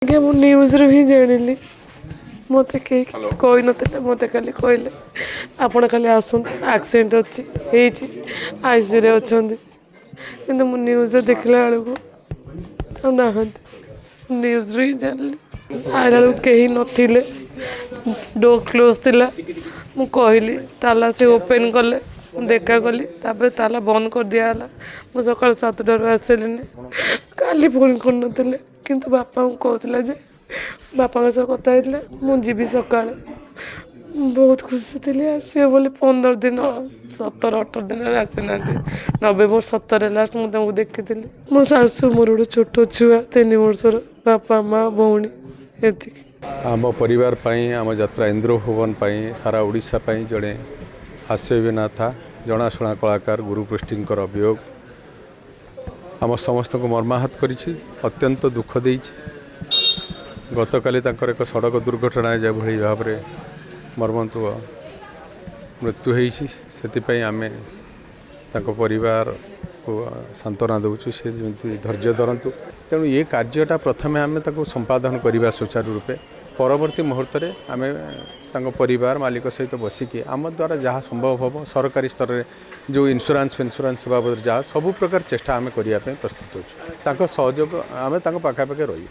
ଆଜ୍ଞା ମୁଁ ନ୍ୟୁଜ୍ରୁ ହିଁ ଜାଣିଲି। ମୋତେ କେହି କିଛି କହିନଥିଲେ, ମୋତେ ଖାଲି କହିଲେ ଆପଣ ଖାଲି ଆସନ୍ତୁ, ଆକ୍ସିଡେଣ୍ଟ ଅଛି ହେଇଛି ଆଇସିୟୁରେ ଅଛନ୍ତି। କିନ୍ତୁ ମୁଁ ନ୍ୟୁଜ୍ରେ ଦେଖିଲା ବେଳକୁ ଆଉ ନାହାନ୍ତି। ନ୍ୟୁଜ୍ରୁ ହିଁ ଜାଣିଲି। ଆଇଲା ବେଳକୁ କେହି ନଥିଲେ, ଡୋର୍ କ୍ଲୋଜ୍ ଥିଲା। ମୁଁ କହିଲି ତାଲା ସେ ଓପେନ୍ କଲେ, ମୁଁ ଦେଖା କଲି, ତାପରେ ତାଲା ବନ୍ଦ କରିଦିଆହେଲା। ମୁଁ ସକାଳ 7ଟାରୁ ଆସିଲିନି। କାଲି ଫୋନ୍ କରିନଥିଲେ, କିନ୍ତୁ ବାପାଙ୍କୁ କହୁଥିଲା ଯେ ବାପାଙ୍କ ସହ କଥା ହେଇଥିଲେ ମୁଁ ଯିବି ସକାଳେ। ମୁଁ ବହୁତ ଖୁସି ଥିଲି ଆସିବେ ବୋଲି। 15 ଦିନ 17-18 ଦିନରେ ଆସିନାହାନ୍ତି। ନଭେମ୍ବର 17 ଲାଷ୍ଟ ମୁଁ ତାଙ୍କୁ ଦେଖିଥିଲି। ମୋ ଶାଶୁ, ମୋର ଗୋଟେ ଛୋଟ ଛୁଆ 3 ବର୍ଷର, ବାପା ମା ଭଉଣୀ ଏତିକି। ଆମ ପରିବାର ପାଇଁ, ଆମ ଯାତ୍ରା ଇନ୍ଦ୍ରଭୁବନ ପାଇଁ, ସାରା ଓଡ଼ିଶା ପାଇଁ ଜଣେ ହାସ୍ୟ ଅଭିନେତା, ଜଣାଶୁଣା କଳାକାର ଗୁରୁପୃଷ୍ଟିଙ୍କର ବିୟୋଗ ଆମ ସମସ୍ତଙ୍କୁ ମର୍ମାହତ କରିଛି, ଅତ୍ୟନ୍ତ ଦୁଃଖ ଦେଇଛି। ଗତକାଲି ତାଙ୍କର ଏକ ସଡ଼କ ଦୁର୍ଘଟଣା ଯେଭଳି ଭାବରେ ମର୍ମନ୍ତୁଦ ମୃତ୍ୟୁ ହୋଇଛି, ସେଥିପାଇଁ ଆମେ ତାଙ୍କ ପରିବାରକୁ ସାନ୍ତ୍ୱନା ଦେଉଛୁ। ସେ ଯେମିତି ଧୈର୍ଯ୍ୟ ଧରନ୍ତୁ। ତେଣୁ ଏ କାର୍ଯ୍ୟଟା ପ୍ରଥମେ ଆମେ ତାକୁ ସମ୍ପାଦନ କରିବା ସୁଚାରୁ ରୂପେ। ପରବର୍ତ୍ତୀ ମୁହୂର୍ତ୍ତରେ ଆମେ ତାଙ୍କ ପରିବାର ମାଲିକ ସହିତ ବସିକି ଆମ ଦ୍ୱାରା ଯାହା ସମ୍ଭବ ହେବ, ସରକାରୀ ସ୍ତରରେ ଯେଉଁ ଇନ୍ସୁରାନ୍ସ ବାବଦରେ ଯାହା ସବୁ ପ୍ରକାର ଚେଷ୍ଟା ଆମେ କରିବା ପାଇଁ ପ୍ରସ୍ତୁତ ଅଛୁ। ତାଙ୍କ ସହଯୋଗ ଆମେ ତାଙ୍କ ପାଖାପାଖି ରହିବୁ।